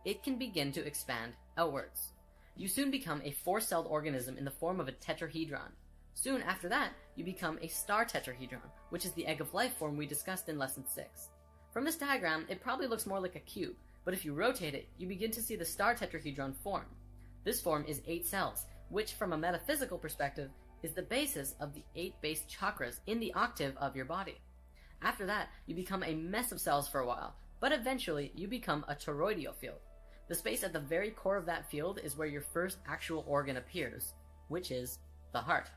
it can begin to expand outwards. You soon become a four-celled organism in the form of a tetrahedron. Soon after that, you become a star tetrahedron, which is the egg of life form we discussed in Lesson 6. From this diagram, it probably looks more like a cube, but if you rotate it, you begin to see the star tetrahedron form. This form is 8 cells, which from a metaphysical perspective is the basis of the 8 base chakras in the octave of your body. After that, you become a mess of cells for a while, but eventually you become a toroidal field. The space at the very core of that field is where your first actual organ appears, which is the heart.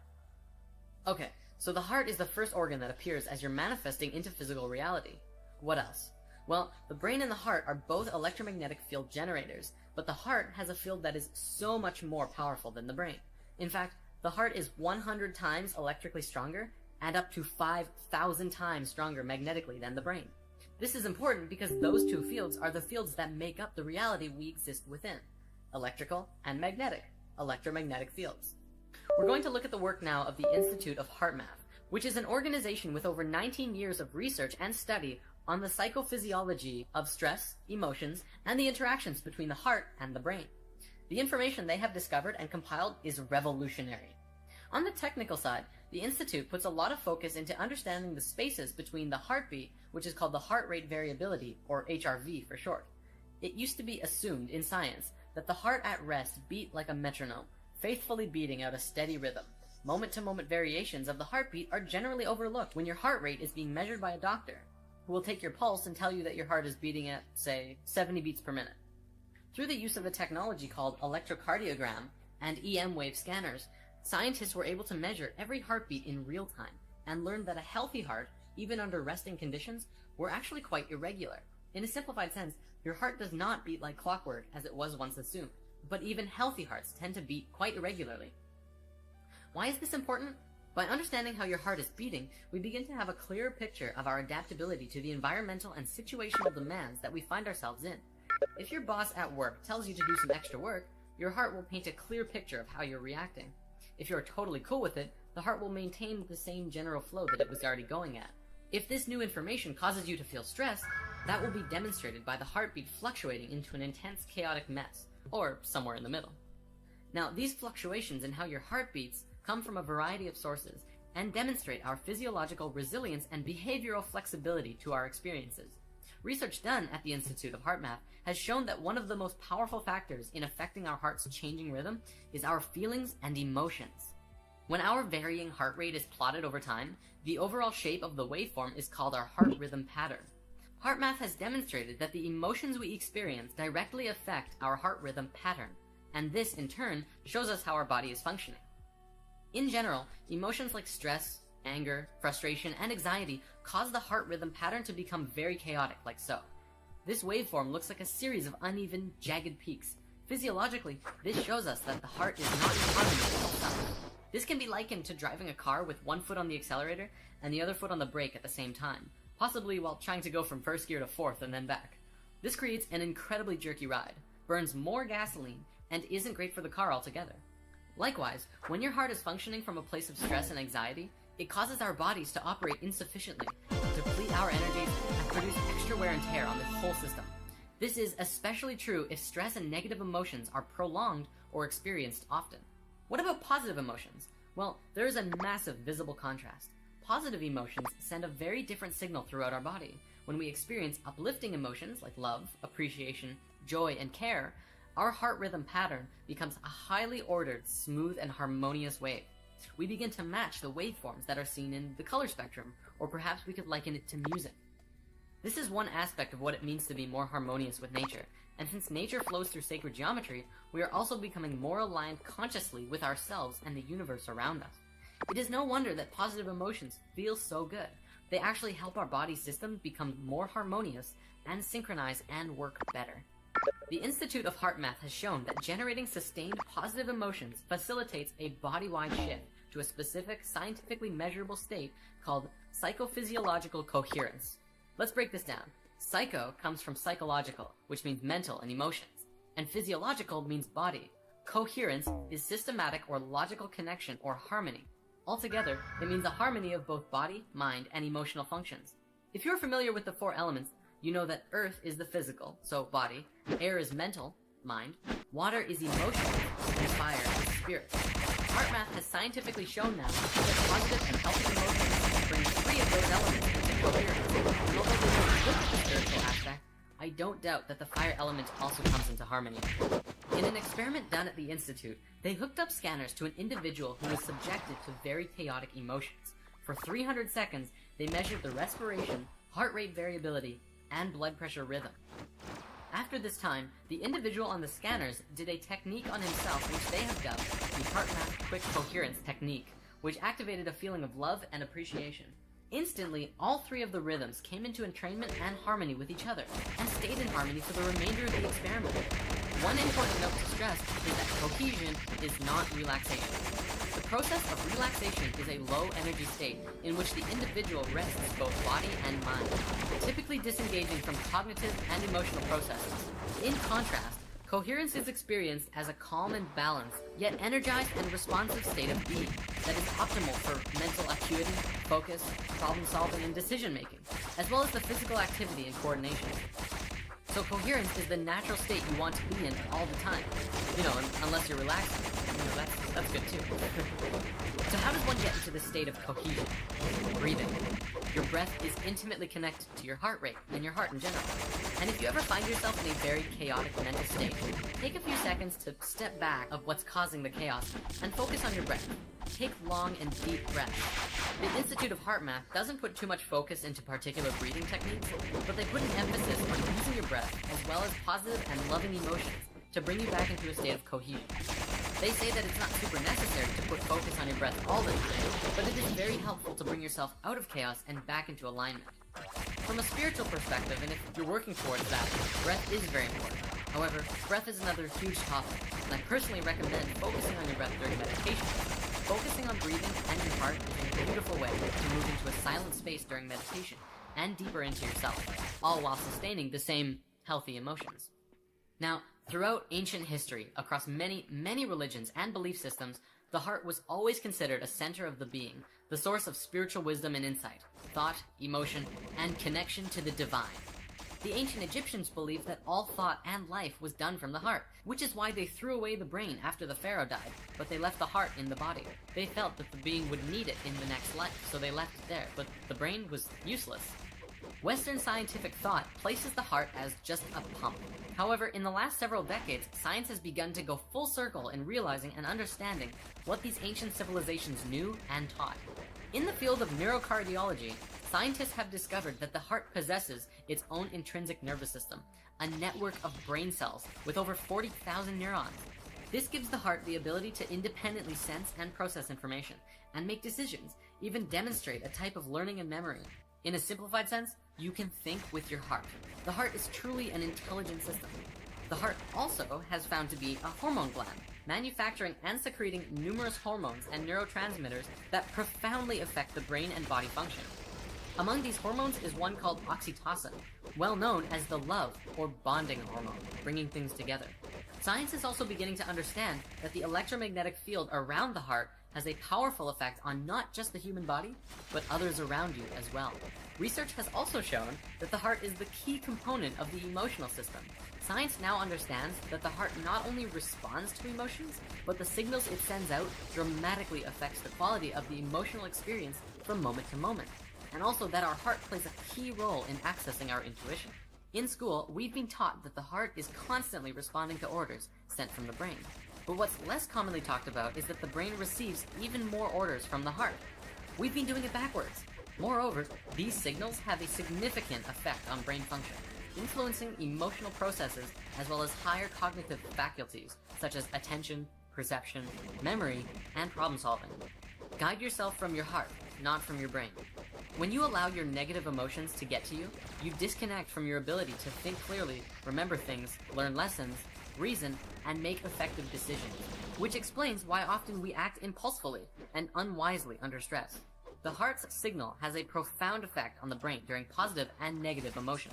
Okay, so the heart is the first organ that appears as you're manifesting into physical reality. What else? Well, the brain and the heart are both electromagnetic field generators, but the heart has a field that is so much more powerful than the brain. In fact, the heart is 100 times electrically stronger and up to 5,000 times stronger magnetically than the brain. This is important because those two fields are the fields that make up the reality we exist within: electrical and magnetic, electromagnetic fields. We're going to look at the work now of the Institute of HeartMath, which is an organization with over 19 years of research and study on the psychophysiology of stress, emotions, and the interactions between the heart and the brain. The information they have discovered and compiled is revolutionary. On the technical side, the Institute puts a lot of focus into understanding the spaces between the heartbeat, which is called the heart rate variability, or HRV for short. It used to be assumed in science that the heart at rest beat like a metronome, faithfully beating out a steady rhythm. Moment-to-moment variations of the heartbeat are generally overlooked when your heart rate is being measured by a doctor, who will take your pulse and tell you that your heart is beating at, say, 70 beats per minute. Through the use of a technology called electrocardiogram and EM wave scanners, scientists were able to measure every heartbeat in real time and learned that a healthy heart, even under resting conditions, were actually quite irregular. In a simplified sense, your heart does not beat like clockwork as it was once assumed, but even healthy hearts tend to beat quite irregularly. Why is this important? By understanding how your heart is beating, we begin to have a clearer picture of our adaptability to the environmental and situational demands that we find ourselves in. If your boss at work tells you to do some extra work, your heart will paint a clear picture of how you're reacting. If you're totally cool with it, the heart will maintain the same general flow that it was already going at. If this new information causes you to feel stressed, that will be demonstrated by the heartbeat fluctuating into an intense chaotic mess, or somewhere in the middle. Now, these fluctuations in how your heart beats come from a variety of sources and demonstrate our physiological resilience and behavioral flexibility to our experiences. Research done at the Institute of HeartMath has shown that one of the most powerful factors in affecting our heart's changing rhythm is our feelings and emotions. When our varying heart rate is plotted over time, the overall shape of the waveform is called our heart rhythm pattern. HeartMath has demonstrated that the emotions we experience directly affect our heart rhythm pattern, and this in turn shows us how our body is functioning. In general, emotions like stress, anger, frustration, and anxiety cause the heart rhythm pattern to become very chaotic, like so. This waveform looks like a series of uneven, jagged peaks. Physiologically, this shows us that the heart is not in harmony with itself. This can be likened to driving a car with one foot on the accelerator and the other foot on the brake at the same time, possibly while trying to go from first gear to fourth and then back. This creates an incredibly jerky ride, burns more gasoline, and isn't great for the car altogether. Likewise, when your heart is functioning from a place of stress and anxiety, it causes our bodies to operate insufficiently, deplete our energies, and produce extra wear and tear on the whole system. This is especially true if stress and negative emotions are prolonged or experienced often. What about positive emotions? Well, there is a massive visible contrast. Positive emotions send a very different signal throughout our body. When we experience uplifting emotions like love, appreciation, joy, and care, our heart rhythm pattern becomes a highly ordered, smooth, and harmonious wave. We begin to match the waveforms that are seen in the color spectrum, or perhaps we could liken it to music. This is one aspect of what it means to be more harmonious with nature, and since nature flows through sacred geometry, we are also becoming more aligned consciously with ourselves and the universe around us. It is no wonder that positive emotions feel so good. They actually help our body system become more harmonious and synchronize and work better. The Institute of HeartMath has shown that generating sustained positive emotions facilitates a body-wide shift to a specific scientifically measurable state called psychophysiological coherence. Let's break this down. Psycho comes from psychological, which means mental and emotions, and physiological means body. Coherence is systematic or logical connection or harmony. Altogether, it means a harmony of both body, mind, and emotional functions. If you're familiar with the 4 elements, you know that earth is the physical, so body, air is mental, mind, water is emotional, and fire is spirit. Heart math has scientifically shown now that positive and healthy emotions bring 3 of those elements into coherence. And although they don't look at the spiritual aspect, I don't doubt that the fire element also comes into harmony. In an experiment done at the Institute, they hooked up scanners to an individual who was subjected to very chaotic emotions. For 300 seconds, they measured the respiration, heart rate variability, and blood pressure rhythm. After this time, the individual on the scanners did a technique on himself which they have dubbed the Heart Math Quick Coherence Technique, which activated a feeling of love and appreciation. Instantly, all 3 of the rhythms came into entrainment and harmony with each other, and stayed in harmony for the remainder of the experiment. One important note to stress is that cohesion is not relaxation. The process of relaxation is a low-energy state in which the individual rests both body and mind, typically disengaging from cognitive and emotional processes. In contrast, coherence is experienced as a calm and balanced, yet energized and responsive state of being that is optimal for mental acuity, focus, problem-solving, and decision-making, as well as the physical activity and coordination. So coherence is the natural state you want to be in all the time. Unless you're relaxing. That's good too. So how does one get into this state of cohesion? Breathing. Your breath is intimately connected to your heart rate and your heart in general. And if you ever find yourself in a very chaotic mental state, take a few seconds to step back of what's causing the chaos and focus on your breath. Take long and deep breaths. The Institute of Heart Math doesn't put too much focus into particular breathing techniques, but they put an emphasis on using your breath as well as positive and loving emotions to bring you back into a state of cohesion. They say that it's not super necessary to put focus on your breath all the time, but it is very helpful to bring yourself out of chaos and back into alignment. From a spiritual perspective, and if you're working towards that, breath is very important. However, breath is another huge topic, and I personally recommend focusing on your breath during meditation. Focusing on breathing and your heart is a beautiful way to move into a silent space during meditation, and deeper into yourself, all while sustaining the same healthy emotions. Now, throughout ancient history, across many, many religions and belief systems, the heart was always considered a center of the being, the source of spiritual wisdom and insight, thought, emotion, and connection to the divine. The ancient Egyptians believed that all thought and life was done from the heart, which is why they threw away the brain after the pharaoh died, but they left the heart in the body. They felt that the being would need it in the next life, so they left it there, but the brain was useless. Western scientific thought places the heart as just a pump. However, in the last several decades, science has begun to go full circle in realizing and understanding what these ancient civilizations knew and taught. In the field of neurocardiology, scientists have discovered that the heart possesses its own intrinsic nervous system, a network of brain cells with over 40,000 neurons. This gives the heart the ability to independently sense and process information, and make decisions, even demonstrate a type of learning and memory. In a simplified sense, you can think with your heart. The heart is truly an intelligent system. The heart also has found to be a hormone gland, manufacturing and secreting numerous hormones and neurotransmitters that profoundly affect the brain and body function. Among these hormones is one called oxytocin, well known as the love or bonding hormone, bringing things together. Science is also beginning to understand that the electromagnetic field around the heart has a powerful effect on not just the human body, but others around you as well. Research has also shown that the heart is the key component of the emotional system. Science now understands that the heart not only responds to emotions, but the signals it sends out dramatically affects the quality of the emotional experience from moment to moment. And also that our heart plays a key role in accessing our intuition. In school, we've been taught that the heart is constantly responding to orders sent from the brain. But what's less commonly talked about is that the brain receives even more orders from the heart. We've been doing it backwards. Moreover, these signals have a significant effect on brain function, influencing emotional processes as well as higher cognitive faculties, such as attention, perception, memory, and problem solving. Guide yourself from your heart, not from your brain. When you allow your negative emotions to get to you, you disconnect from your ability to think clearly, remember things, learn lessons, reason, and make effective decisions, which explains why often we act impulsively and unwisely under stress. The heart's signal has a profound effect on the brain during positive and negative emotions.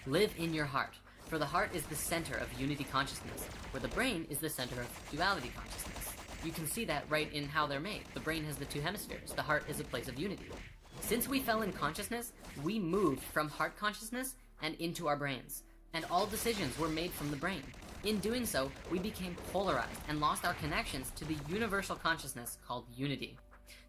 Live in your heart, for the heart is the center of unity consciousness, where the brain is the center of duality consciousness. You can see that right in how they're made. The brain has the two hemispheres. The heart is a place of unity. Since we fell in consciousness, we moved from heart consciousness and into our brains. And all decisions were made from the brain. In doing so, we became polarized and lost our connections to the universal consciousness called unity.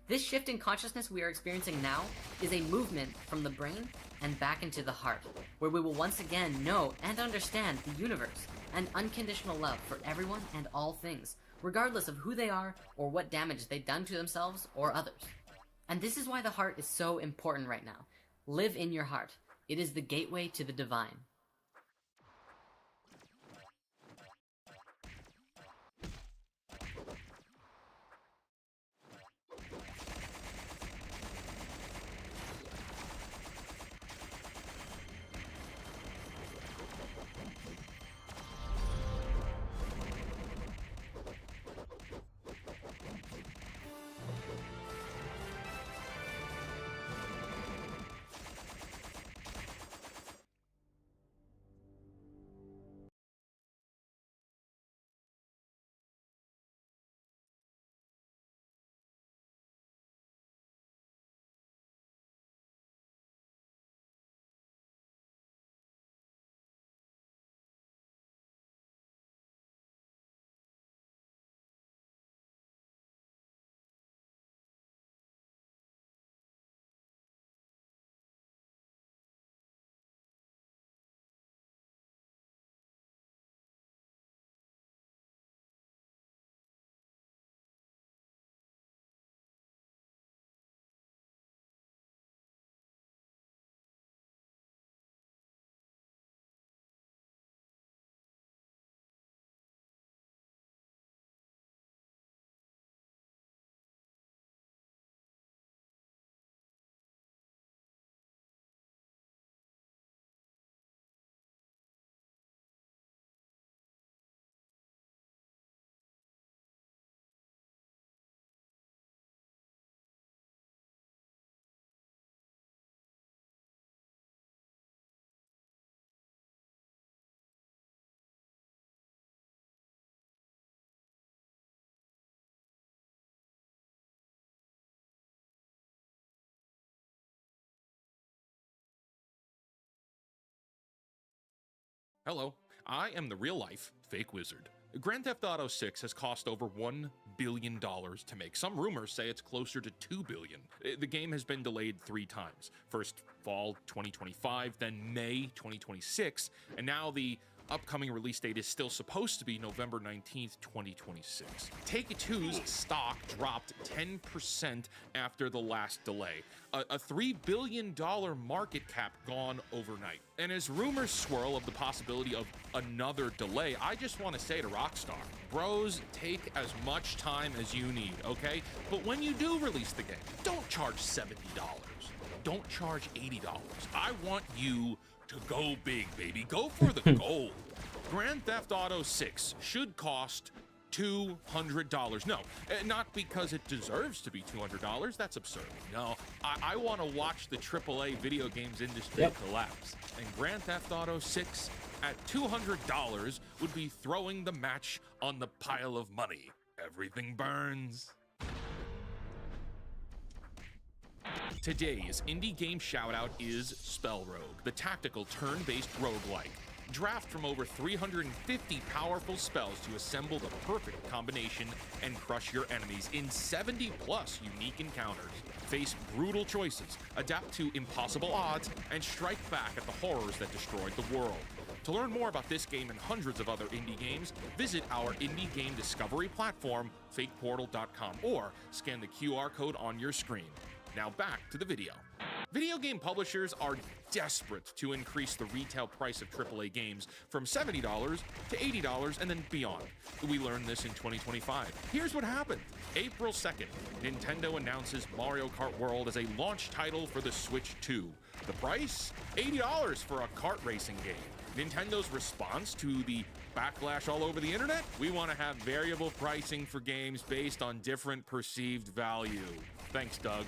This shift in consciousness we are experiencing now is a movement from the brain and back into the heart, where we will once again know and understand the universe and unconditional love for everyone and all things, regardless of who they are or what damage they've done to themselves or others. And this is why the heart is so important right now. Live in your heart. It is the gateway to the divine. Hello, I am the real-life fake wizard. Grand Theft Auto 6 has cost over $1 billion to make. Some rumors say it's closer to $2 billion. The game has been delayed 3 times. First fall 2025, then May 2026, and now the upcoming release date is still supposed to be November 19th, 2026. Take-Two's stock dropped 10% after the last delay. A $3 billion market cap gone overnight. And as rumors swirl of the possibility of another delay, I just want to say to Rockstar, bros, take as much time as you need, okay? But when you do release the game, don't charge $70. Don't charge $80. I want you to go big, baby. Go for the gold. Grand Theft Auto 6 should cost $200. No, not because it deserves to be $200. That's absurd. No, I want to watch the AAA video games industry collapse. And Grand Theft Auto 6 at $200 would be throwing the match on the pile of money. Everything burns. Today's indie game shoutout is Spell Rogue, the tactical turn-based roguelike. Draft from over 350 powerful spells to assemble the perfect combination and crush your enemies in 70+ unique encounters. Face brutal choices, adapt to impossible odds, and strike back at the horrors that destroyed the world. To learn more about this game and hundreds of other indie games, visit our indie game discovery platform, fakeportal.com, or scan the QR code on your screen. Now back to the video. Video game publishers are desperate to increase the retail price of AAA games from $70 to $80 and then beyond. We learned this in 2025. Here's what happened. April 2nd, Nintendo announces Mario Kart World as a launch title for the Switch 2. The price? $80 for a kart racing game. Nintendo's response to the backlash all over the internet? We want to have variable pricing for games based on different perceived value. Thanks, Doug.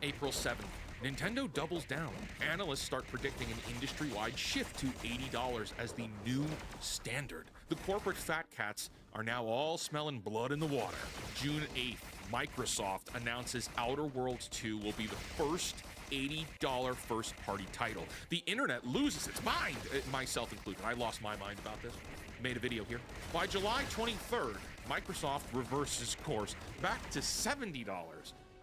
April 7th. Nintendo doubles down. Analysts start predicting an industry-wide shift to $80 as the new standard. The corporate fat cats are now all smelling blood in the water. June 8th, Microsoft announces Outer Worlds 2 will be the first $80 first-party title. The internet loses its mind, myself included. I lost my mind about this. Made a video here. By July 23rd, Microsoft reverses course back to $70.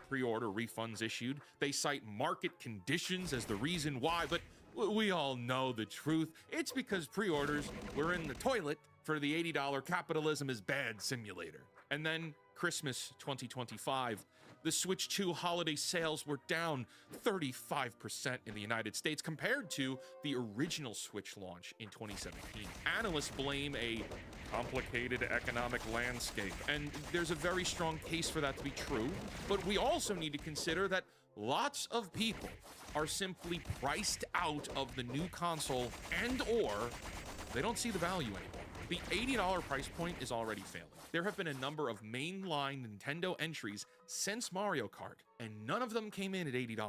Pre-order refunds issued. They cite market conditions as the reason why, but we all know the truth. It's because pre-orders were in the toilet for the $80 capitalism is bad simulator. And then Christmas 2025, the Switch 2 holiday sales were down 35% in the United States compared to the original Switch launch in 2017. Analysts blame a complicated economic landscape, and there's a very strong case for that to be true, but we also need to consider that lots of people are simply priced out of the new console and/or they don't see the value anymore. The $80 price point is already failing. There have been a number of mainline Nintendo entries since Mario Kart, and none of them came in at $80.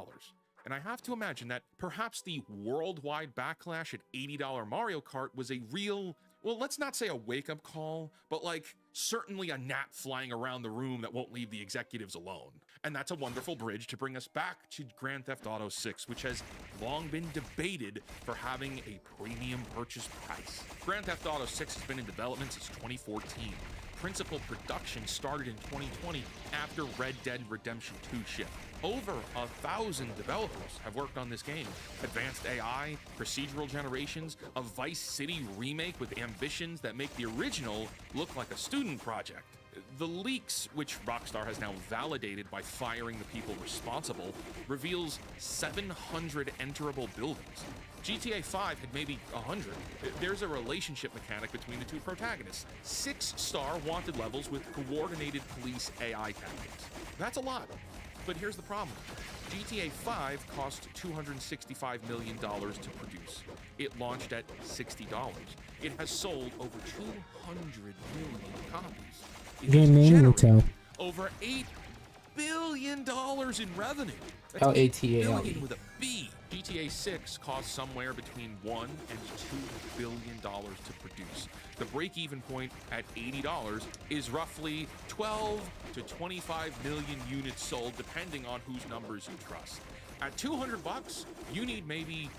And I have to imagine that perhaps the worldwide backlash at $80 Mario Kart was a real, well, let's not say a wake-up call, but like certainly a gnat flying around the room that won't leave the executives alone. And that's a wonderful bridge to bring us back to Grand Theft Auto 6, which has long been debated for having a premium purchase price. Grand Theft Auto 6 has been in development since 2014. Principal production started in 2020 after Red Dead Redemption 2 shipped. Over 1,000 developers have worked on this game. Advanced AI, procedural generations, a Vice City remake with ambitions that make the original look like a student project. The leaks, which Rockstar has now validated by firing the people responsible, reveals 700 enterable buildings. GTA 5 had maybe 100. There's a relationship mechanic between the two protagonists. 6-star wanted levels with coordinated police AI tactics. That's a lot. But here's the problem. GTA 5 cost $265 million to produce. It launched at $60. It has sold over 200 million copies. It has generated over $8 billion in revenue. That's $8 billion with a B. GTA 6 costs somewhere between $1 and $2 billion to produce. The break-even point at $80 is roughly 12 to 25 million units sold, depending on whose numbers you trust. At $200, you need maybe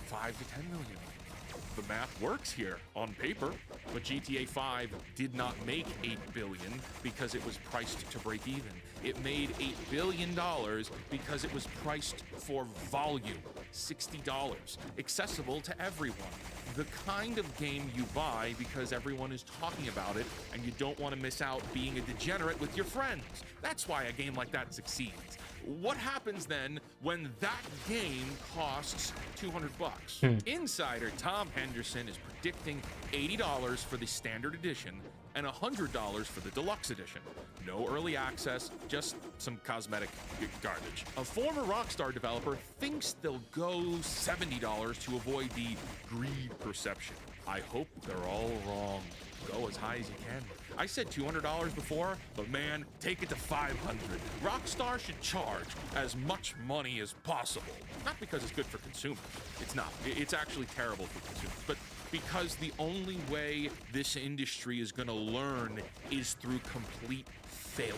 5 to 10 million. The math works here on paper, but GTA 5 did not make $8 billion because it was priced to break even. It made $8 billion because it was priced for volume, $60, accessible to everyone. The kind of game you buy because everyone is talking about it and you don't want to miss out being a degenerate with your friends. That's why a game like that succeeds. What happens then when that game costs $200? Insider Tom Henderson is predicting $80 for the standard edition and $100 for the deluxe edition. No early access, just some cosmetic garbage. A former Rockstar developer thinks they'll go $70 to avoid the greed perception. I hope they're all wrong. Go as high as you can. I said $200 before, but man, take it to $500. Rockstar should charge as much money as possible. Not because it's good for consumers. It's not. It's actually terrible for consumers. But because the only way this industry is going to learn is through complete failure.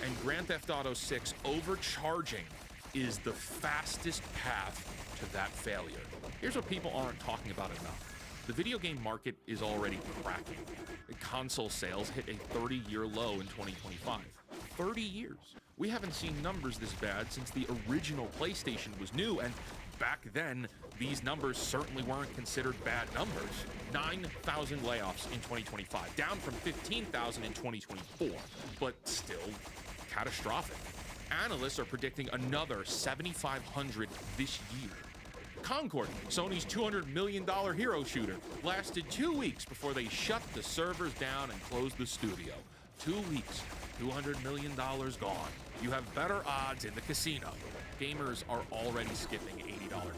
And Grand Theft Auto 6 overcharging is the fastest path to that failure. Here's what people aren't talking about enough. The video game market is already cracking. Console sales hit a 30-year low in 2025. 30 years. We haven't seen numbers this bad since the original PlayStation was new, and back then, these numbers certainly weren't considered bad numbers. 9,000 layoffs in 2025, down from 15,000 in 2024, but still catastrophic. Analysts are predicting another 7,500 this year. Concord, Sony's $200 million hero shooter, lasted 2 weeks before they shut the servers down and closed the studio. 2 weeks, $200 million gone. You have better odds in the casino. Gamers are already skipping $80 games.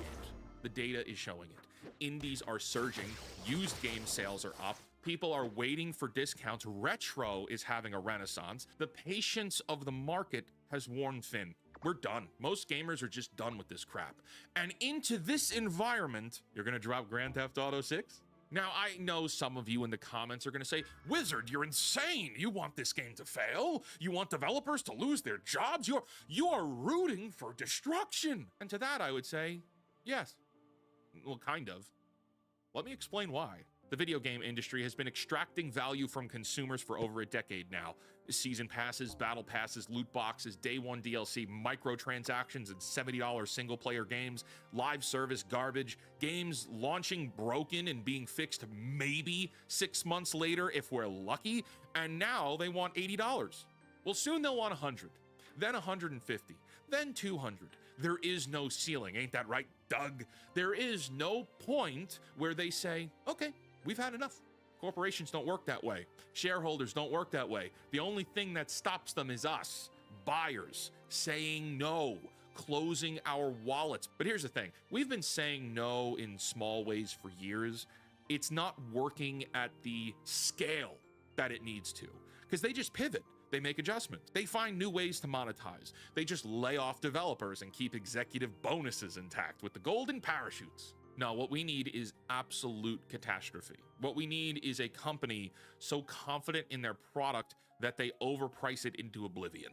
The data is showing it. Indies are surging, used game sales are up, people are waiting for discounts, retro is having a renaissance, the patience of the market has worn thin. We're done. Most gamers are just done with this crap. And into this environment, you're gonna drop Grand Theft Auto 6? Now, I know some of you in the comments are going to say, Wizard, you're insane. You want this game to fail? You want developers to lose their jobs? You are rooting for destruction. And to that, I would say, yes. Well, kind of. Let me explain why. The video game industry has been extracting value from consumers for over a decade now. Season passes, battle passes, loot boxes, day one DLC, microtransactions, and $70 single-player games, live service garbage, games launching broken and being fixed maybe 6 months later if we're lucky, and now they want $80. Well, soon they'll want 100, then 150, then 200. There is no ceiling, ain't that right, Doug? There is no point where they say, okay, we've had enough. Corporations don't work that way. Shareholders don't work that way. The only thing that stops them is us, buyers, saying no, closing our wallets. But here's the thing. We've been saying no in small ways for years. It's not working at the scale that it needs to, because they just pivot. They make adjustments. They find new ways to monetize. They just lay off developers and keep executive bonuses intact with the golden parachutes. No, what we need is absolute catastrophe. What we need is a company so confident in their product that they overprice it into oblivion.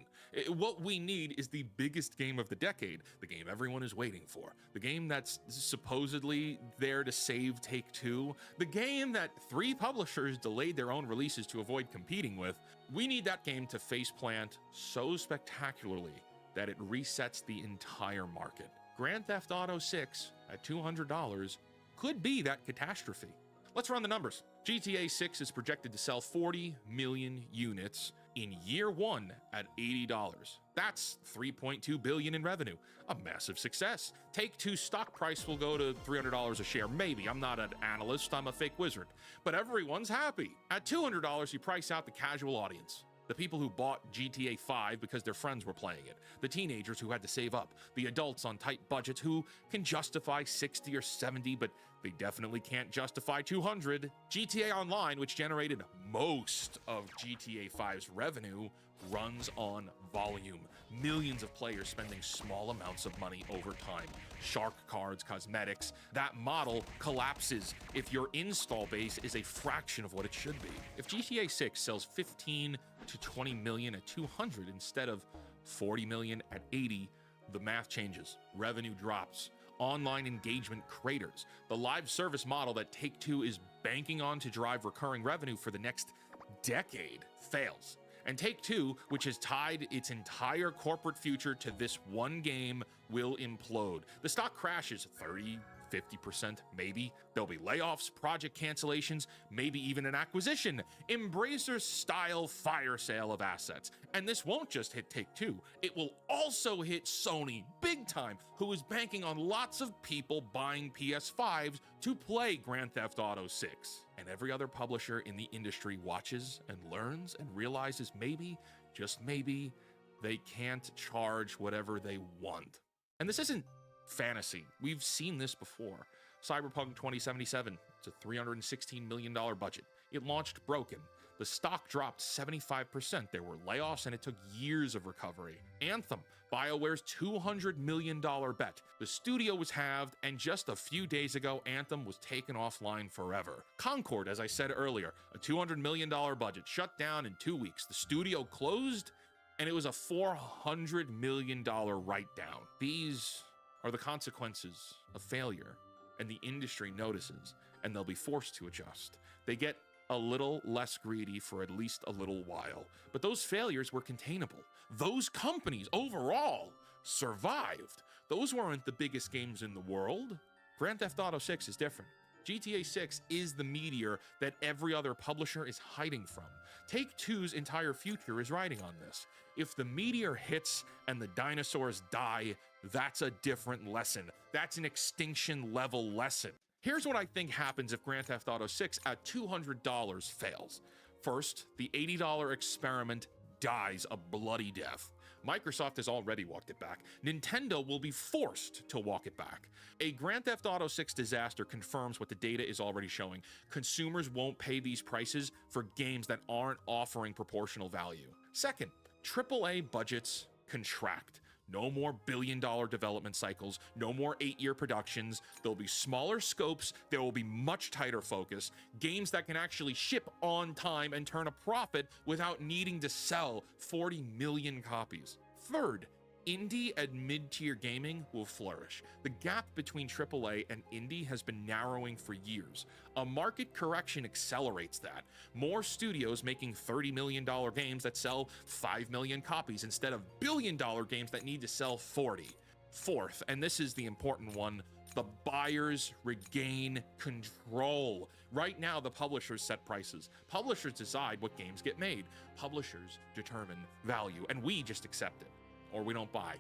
What we need is the biggest game of the decade, the game everyone is waiting for, the game that's supposedly there to save Take-Two, the game that 3 publishers delayed their own releases to avoid competing with. We need that game to faceplant so spectacularly that it resets the entire market. Grand Theft Auto 6 at $200 could be that catastrophe. Let's run the numbers. GTA 6 is projected to sell 40 million units in year 1 at $80. That's $3.2 billion in revenue. A massive success. Take-Two stock price will go to $300 a share. Maybe. I'm not an analyst. I'm a fake wizard. But everyone's happy. At $200, you price out the casual audience. The people who bought GTA 5 because their friends were playing it. The teenagers who had to save up. The adults on tight budgets who can justify 60 or 70, but they definitely can't justify 200. GTA Online, which generated most of GTA 5's revenue, runs on volume. Millions of players spending small amounts of money over time. Shark cards, cosmetics. That model collapses if your install base is a fraction of what it should be. If GTA 6 sells 15 to 20 million at 200 instead of 40 million at 80, the math changes. Revenue drops. Online engagement craters. The live service model that Take-Two is banking on to drive recurring revenue for the next decade fails. And Take-Two, which has tied its entire corporate future to this one game, will implode. The stock crashes 30, 50% maybe. There'll be layoffs, project cancellations, maybe even an acquisition. Embracer-style fire sale of assets. And this won't just hit Take-Two. It will also hit Sony big time, who is banking on lots of people buying PS5s to play Grand Theft Auto 6. And every other publisher in the industry watches and learns and realizes maybe, just maybe, they can't charge whatever they want. And this isn't fantasy. We've seen this before. Cyberpunk 2077, it's a $316 million budget. It launched broken. The stock dropped 75%. There were layoffs and it took years of recovery. Anthem, BioWare's $200 million bet. The studio was halved, and just a few days ago, Anthem was taken offline forever. Concord, as I said earlier, a $200 million budget, shut down in 2 weeks. The studio closed, and it was a $400 million write-down. These are the consequences of failure, and the industry notices, and they'll be forced to adjust. They get a little less greedy for at least a little while, but those failures were containable. Those companies overall survived. Those weren't the biggest games in the world. Grand Theft Auto 6 is different. GTA 6 is the meteor that every other publisher is hiding from. Take-Two's entire future is riding on this. If the meteor hits and the dinosaurs die, that's a different lesson. That's an extinction level lesson. Here's what I think happens if Grand Theft Auto 6 at $200 fails. First, the $80 experiment dies a bloody death. Microsoft has already walked it back. Nintendo will be forced to walk it back. A Grand Theft Auto 6 disaster confirms what the data is already showing. Consumers won't pay these prices for games that aren't offering proportional value. Second, AAA budgets contract. No more billion-dollar development cycles, no more 8-year productions. There'll be smaller scopes, there will be much tighter focus, games that can actually ship on time and turn a profit without needing to sell 40 million copies. Third, indie and mid-tier gaming will flourish. The gap between AAA and indie has been narrowing for years. A market correction accelerates that. More studios making $30 million games that sell 5 million copies instead of billion-dollar games that need to sell 40. Fourth, and this is the important one, the buyers regain control. Right now, the publishers set prices. Publishers decide what games get made. Publishers determine value, and we just accept it. Or we don't buy.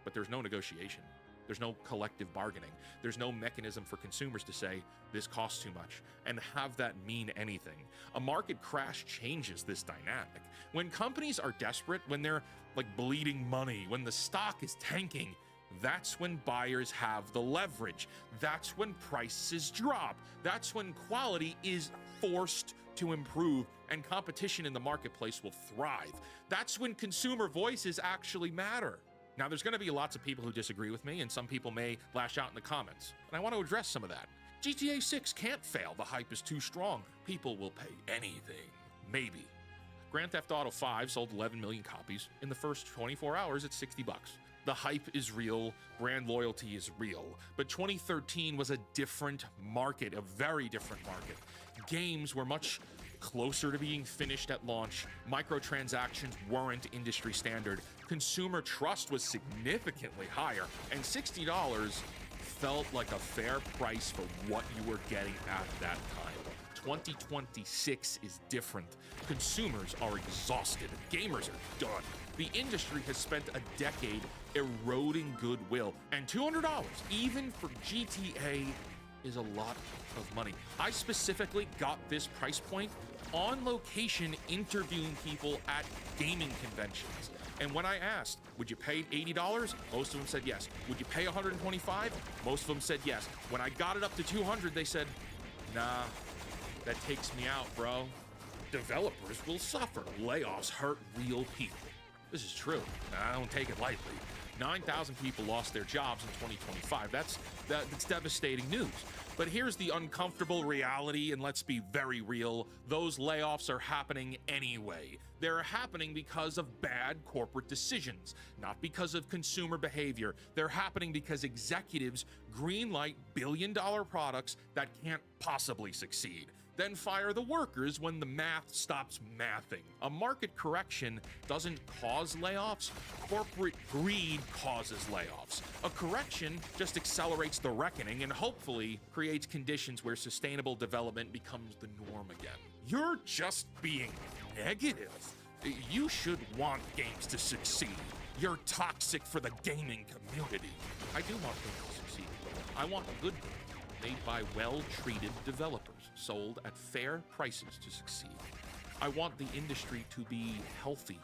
But there's no negotiation. There's no collective bargaining. There's no mechanism for consumers to say, this costs too much, and have that mean anything. A market crash changes this dynamic. When companies are desperate, when they're like bleeding money, when the stock is tanking, that's when buyers have the leverage. That's when prices drop. That's when quality is forced to improve and competition in the marketplace will thrive. That's when consumer voices actually matter. Now, there's going to be lots of people who disagree with me, and some people may lash out in the comments, and I want to address some of that. GTA 6 can't fail. The hype is too strong. People will pay anything. Maybe. Grand Theft Auto 5 sold 11 million copies. In the first 24 hours, it's $60. The hype is real, brand loyalty is real, but 2013 was a different market, a very different market. Games were much closer to being finished at launch, microtransactions weren't industry standard, consumer trust was significantly higher, and $60 felt like a fair price for what you were getting at that time. 2026 is different. Consumers are exhausted. Gamers are done. The industry has spent a decade eroding goodwill, and $200, even for GTA, is a lot of money. I specifically got this price point on location interviewing people at gaming conventions. And when I asked, would you pay $80? Most of them said yes. Would you pay $125? Most of them said yes. When I got it up to $200, they said, nah, that takes me out, bro. Developers will suffer. Layoffs hurt real people. This is true. I don't take it lightly. 9,000 people lost their jobs in 2025. That's devastating news. But here's the uncomfortable reality, and let's be very real. Those layoffs are happening anyway. They're happening because of bad corporate decisions, not because of consumer behavior. They're happening because executives greenlight billion-dollar products that can't possibly succeed, then fire the workers when the math stops mathing. A market correction doesn't cause layoffs. Corporate greed causes layoffs. A correction just accelerates the reckoning and hopefully creates conditions where sustainable development becomes the norm again. You're just being negative. You should want games to succeed. You're toxic for the gaming community. I do want games to succeed. I want good games made by well-treated developers, sold at fair prices to succeed. I want the industry to be healthy,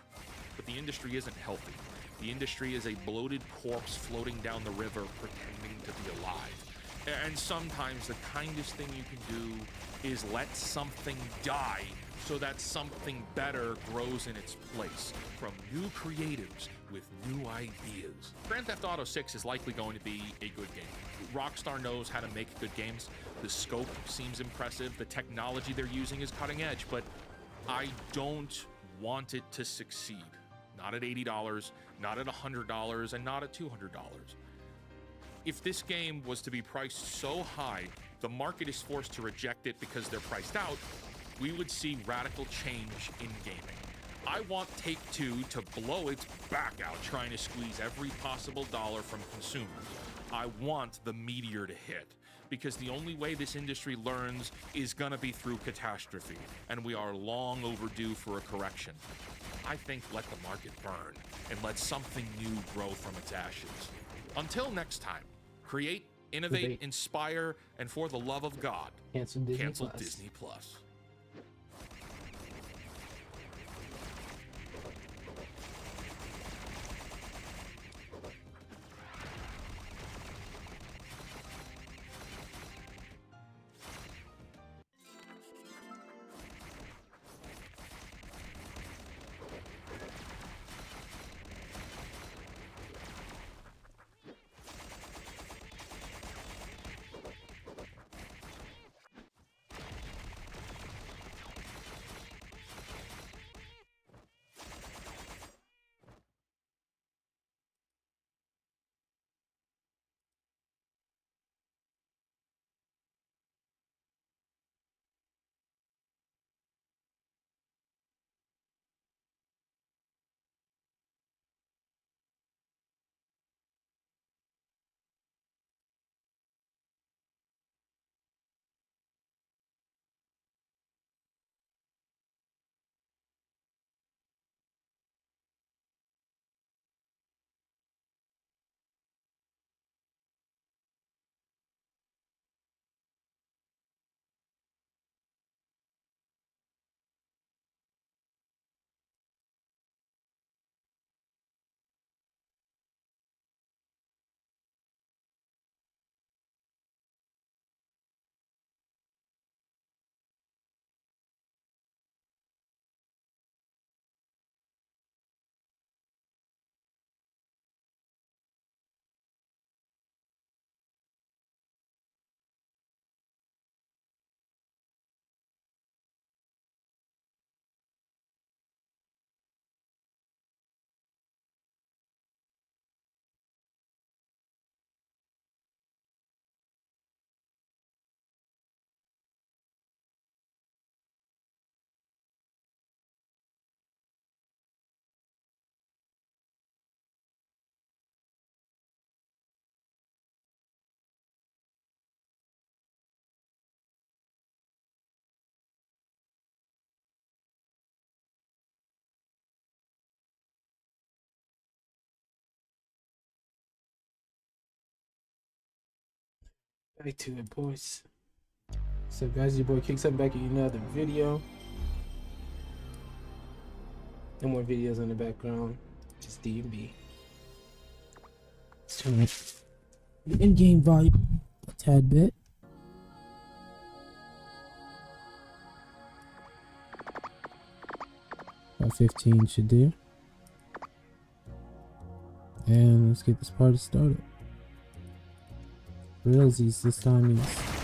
but the industry isn't healthy. The industry is a bloated corpse floating down the river pretending to be alive. And sometimes the kindest thing you can do is let something die so that something better grows in its place from new creatives with new ideas. Grand Theft Auto 6 is likely going to be a good game. Rockstar knows how to make good games. The scope seems impressive. The technology they're using is cutting edge, but I don't want it to succeed. Not at $80, not at $100, and not at $200. If this game was to be priced so high, the market is forced to reject it because they're priced out, we would see radical change in gaming. I want Take-Two to blow its back out trying to squeeze every possible dollar from consumers. I want the meteor to hit, because the only way this industry learns is gonna be through catastrophe, and we are long overdue for a correction. I think let the market burn, and let something new grow from its ashes. Until next time, create, innovate, inspire, and for the love of God, cancel Disney Plus. Back to it, boys. So guys, your boy Kicks up back at another video. No more videos in the background, just D&B. Let's turn the in-game volume a tad bit. About 15 should do. And let's get this party started. Realsies this time is.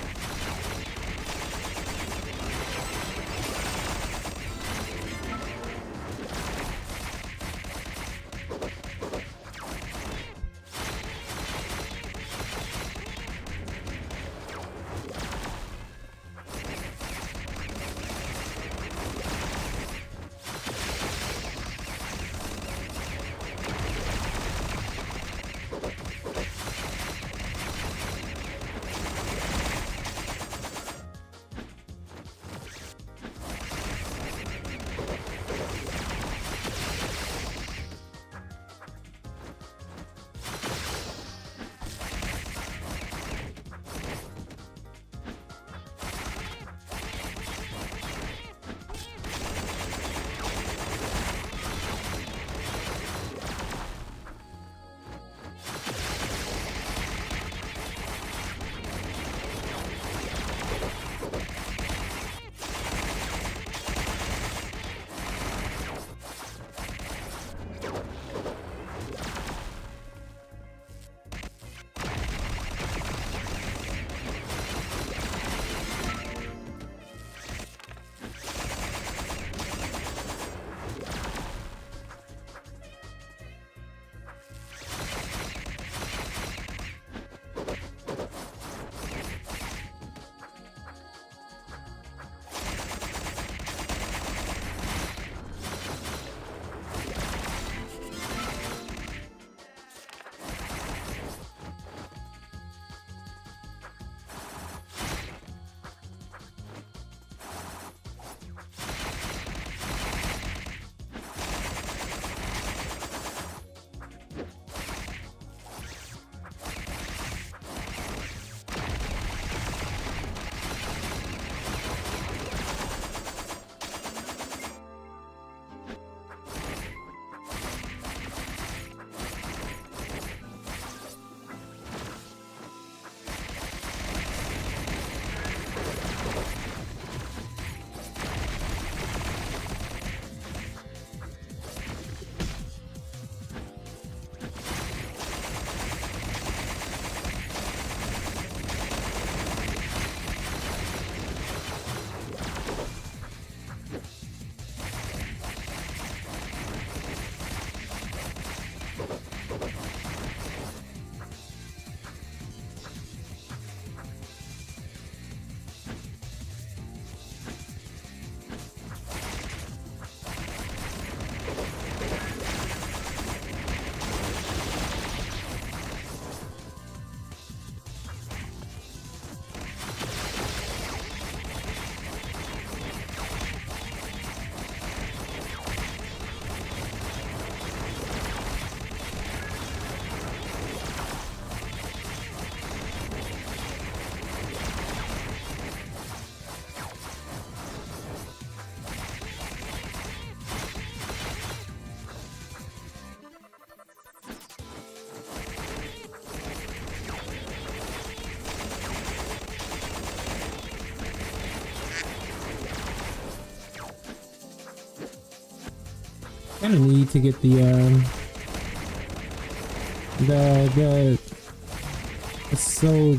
Kind of need to get the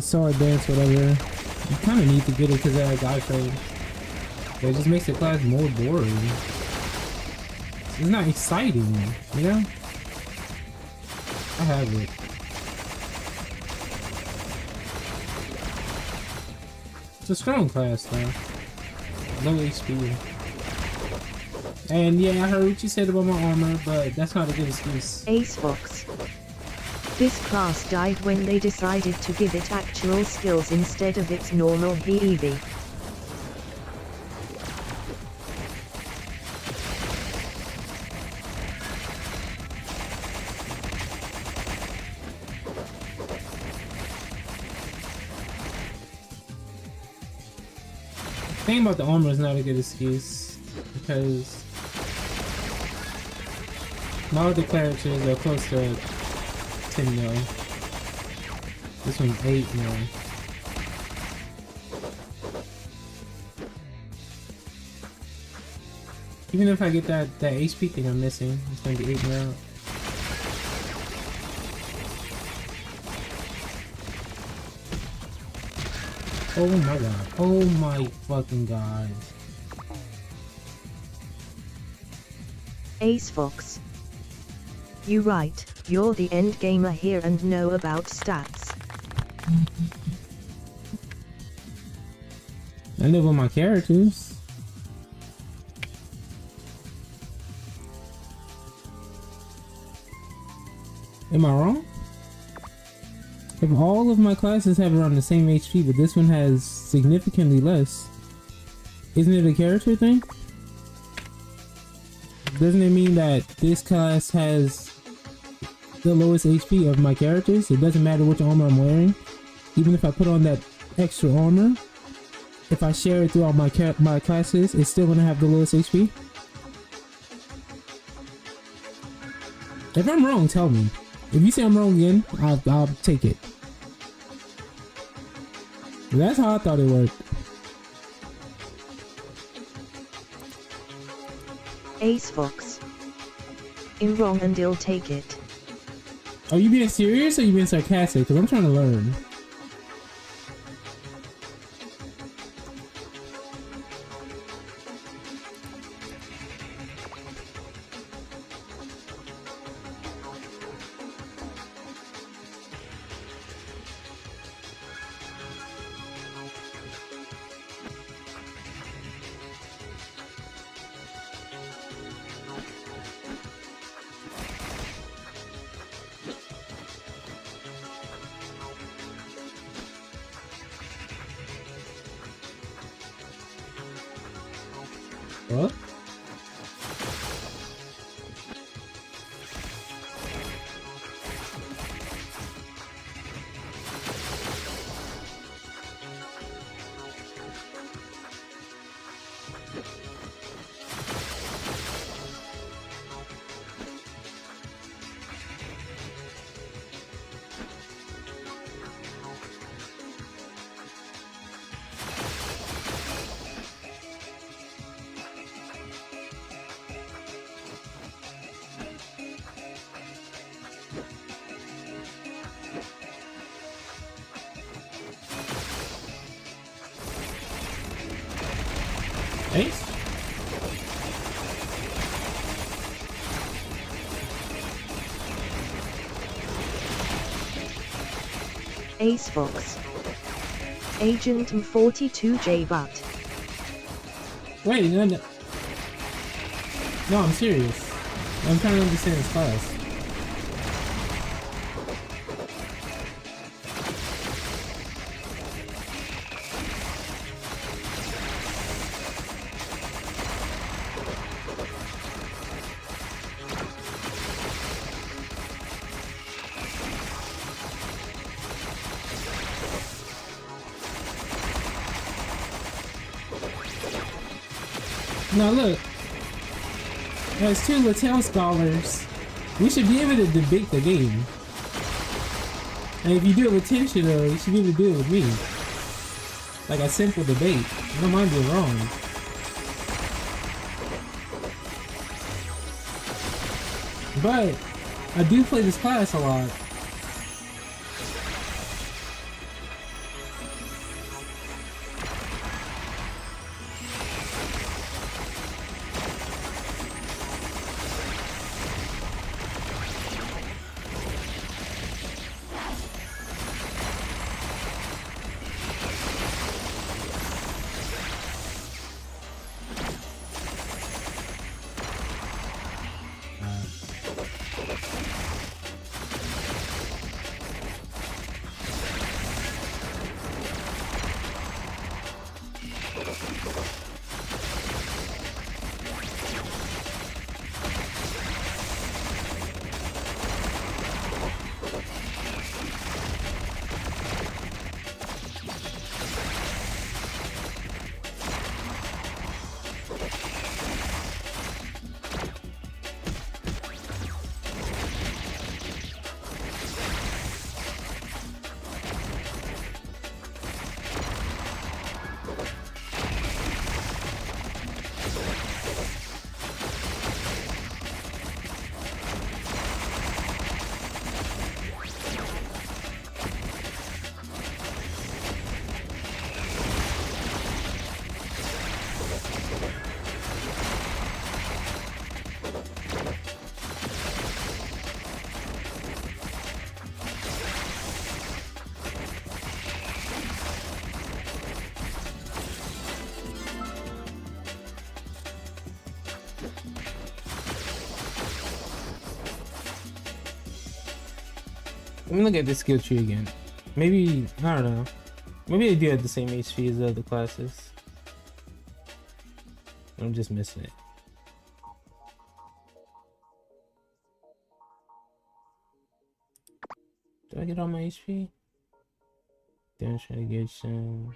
so advanced whatever. You kind of need to get it because that guy trade. It just makes the class more boring. It's not exciting, you know. I have it. It's a strong class though. Low HP. And yeah, I heard what you said about my armor, but that's not a good excuse. Ace Fox. This class died when they decided to give it actual skills instead of its normal BEV. thing about the armor is not a good excuse because my other characters are close to 10 mil. This one's 8 mil. Even if I get that HP thing I'm missing, it's gonna be 8 mil. Oh my god. Oh my fucking god. Ace Fox. You right, you're the end gamer here and know about stats. I live with my characters. Am I wrong? If all of my classes have around the same HP, but this one has significantly less, isn't it a character thing? Doesn't it mean that this class has the lowest HP of my characters? It doesn't matter which armor I'm wearing. Even if I put on that extra armor, if I share it throughout my classes, it's still gonna have the lowest HP? If I'm wrong, tell me. If you say I'm wrong again, I'll take it. That's how I thought it worked. Ace Fox. I'm wrong and I'll take it. Are you being serious or are you being sarcastic? Because I'm trying to learn. What? Ace? Ace Fox. Agent M42J but. Wait, no. No, I'm serious. I'm trying to understand this class. Now look, as two Latel scholars, we should be able to debate the game. And if you do it with Tenshiro, you should be able to do it with me. Like a simple debate. I don't mind being wrong. But I do play this class a lot. Let me look at the skill tree again. Maybe, I don't know. Maybe they do have the same HP as the other classes. I'm just missing it. Did I get all my HP? Damage mitigation.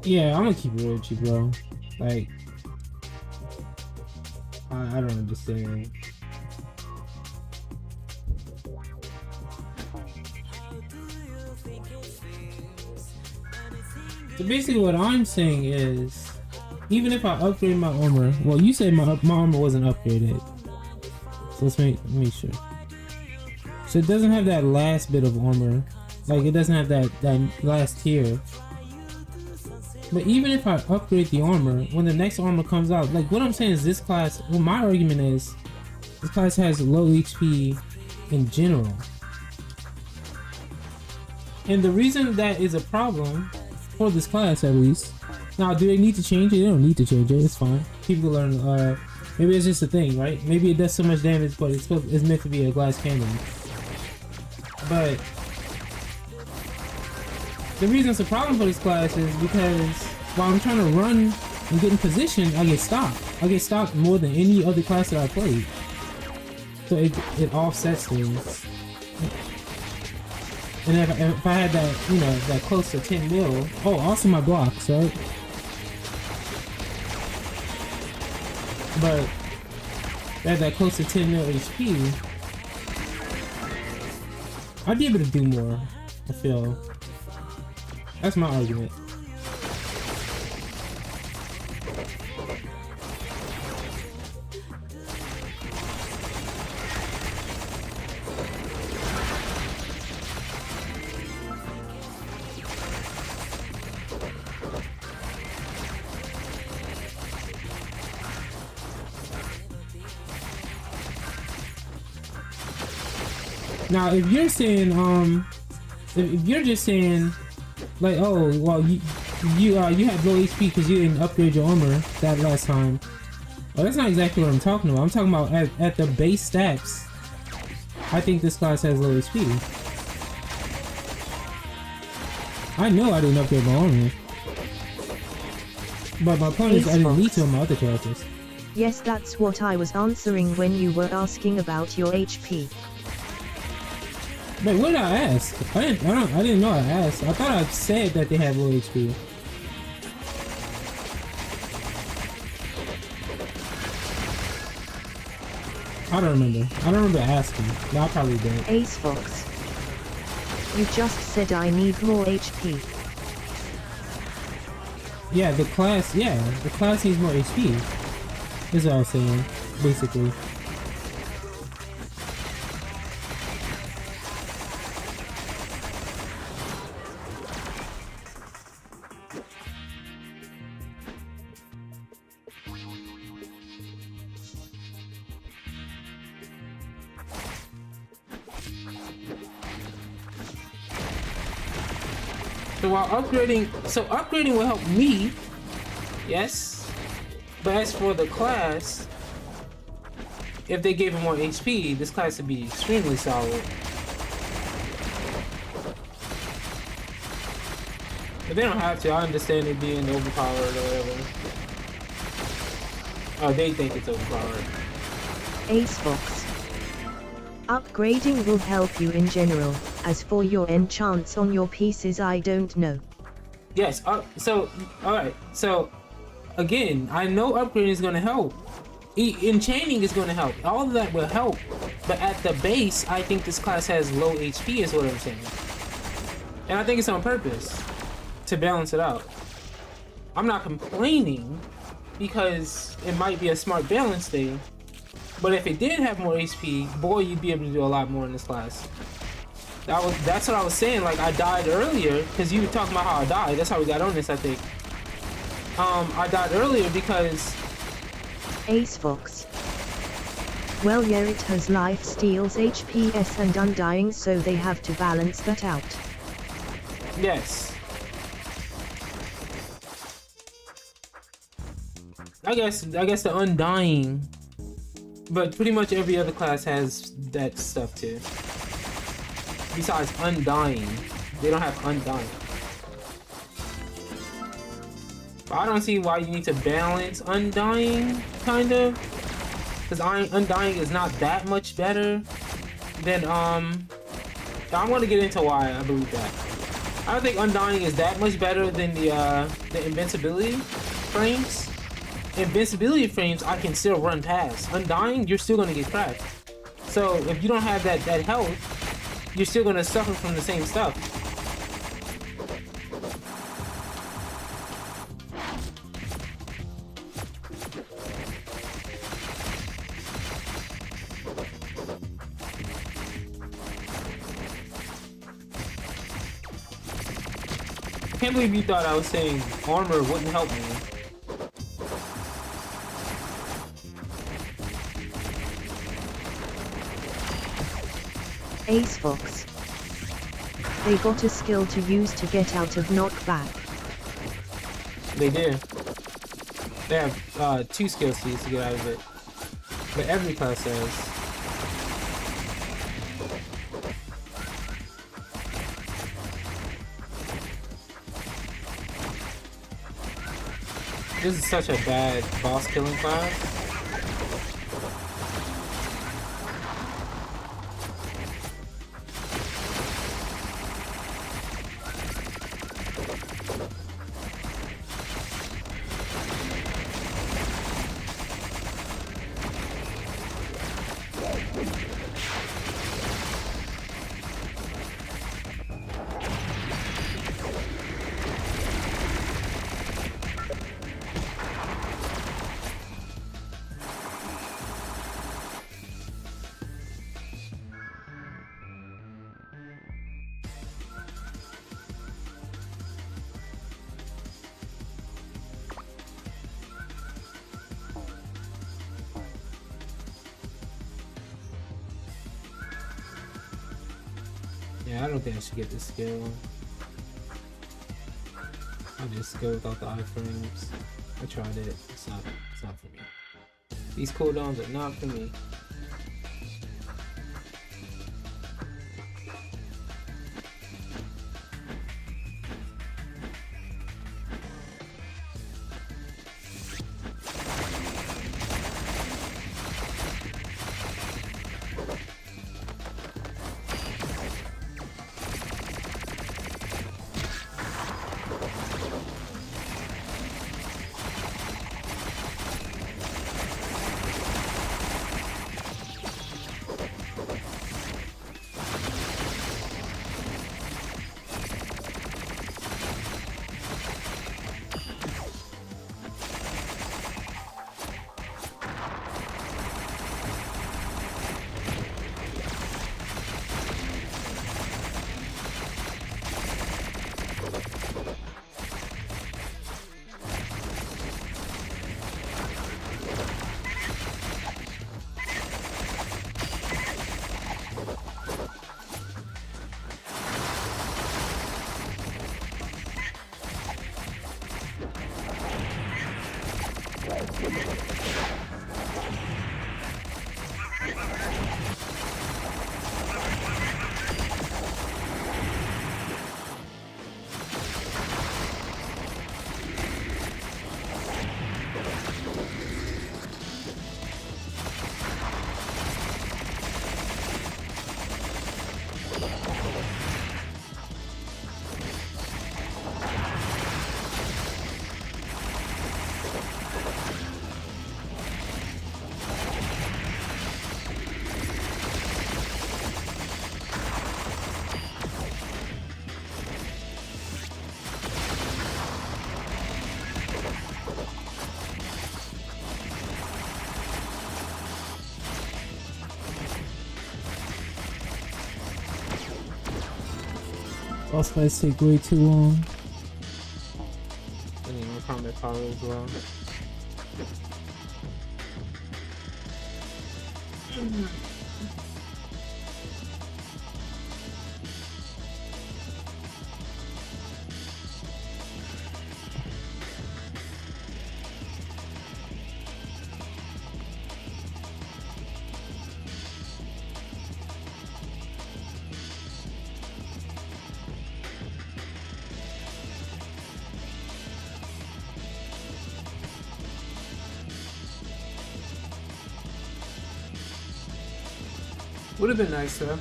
Yeah, I'm gonna keep it real with you, bro. Like, I don't understand. So basically what I'm saying is, even if I upgrade my armor, well, you said my armor wasn't upgraded. So let's make sure. So it doesn't have that last bit of armor. Like, it doesn't have that last tier. But even if I upgrade the armor, when the next armor comes out, like what I'm saying is this class, well, my argument is this class has low HP in general. And the reason that is a problem for this class, at least. Now, do they need to change it? They don't need to change it. It's fine. People learn. Maybe it's just a thing, right? Maybe it does so much damage, but it's meant to be a glass cannon. But the reason it's a problem for this class is because while I'm trying to run and get in position, I get stopped. I get stopped more than any other class that I played. So it offsets things. And if I had that, you know, that close to 10 mil, oh, also my blocks, right? But if I had that close to 10 mil HP, I'd be able to do more, I feel. That's my argument. Now, if you're saying, if you're just saying, like, oh, well, you had low HP because you didn't upgrade your armor that last time. Well, that's not exactly what I'm talking about. I'm talking about at the base stats. I think this class has low HP. I know I didn't upgrade my armor, but my point is I didn't need to on my other characters. Yes, that's what I was answering when you were asking about your HP. Wait, what did I ask? I didn't know I asked. I thought I said that they have low HP. I don't remember. I don't remember asking. No, I probably did. Ace Fox. You just said I need more HP. Yeah, the class needs more HP. Is what I was saying, basically. So while upgrading will help me, yes. But as for the class, if they gave him more HP, this class would be extremely solid. But they don't have to. I understand it being overpowered or whatever. Oh, they think it's overpowered. Ace Fox. Upgrading will help you in general. As for your enchants on your pieces, I don't know. Yes, alright, so again, I know upgrading is going to help. Enchanting is going to help. All of that will help. But at the base, I think this class has low HP is what I'm saying. And I think it's on purpose. To balance it out. I'm not complaining because it might be a smart balance thing. But if it did have more HP, boy, you'd be able to do a lot more in this class. That's what I was saying. Like, I died earlier because you were talking about how I died. That's how we got on this, I think. I died earlier because Ace Fox. Well, yeah, it has life steals, HPS and undying, so they have to balance that out. yes. I guess the undying, but pretty much every other class has that stuff too. Besides undying, they don't have undying. But I don't see why you need to balance undying, kind of, because undying is not that much better than I'm gonna get into why I believe that. I don't think undying is that much better than the invincibility frames. Invincibility frames I can still run past. Undying, you're still gonna get cracked. So if you don't have that health, you're still gonna suffer from the same stuff. I can't believe you thought I was saying armor wouldn't help me. Ace Fox. They got a skill to use to get out of knockback. They do. They have 2 skills to use to get out of it. But every class does. This is such a bad boss killing class. Yeah, I don't think I should get this skill. I'll just go without the iframes. I tried it. It's not for me. These cooldowns are not for me. Boss fights take way too long. I need more combat car as well. Would have been nice though.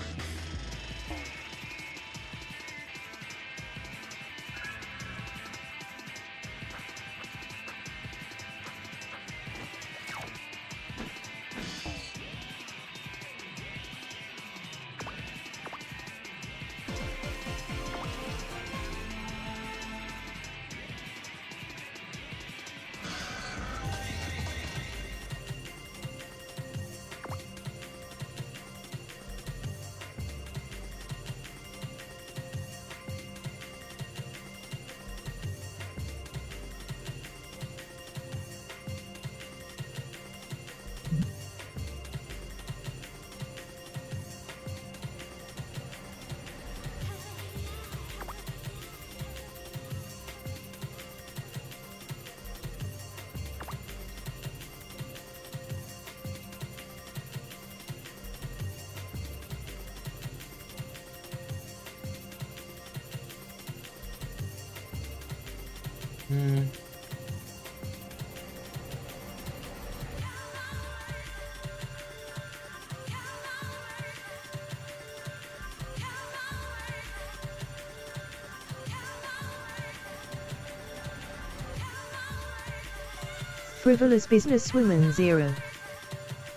Frivolous Businesswoman 0.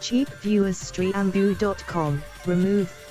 Cheap Viewers Streambu.com. Remove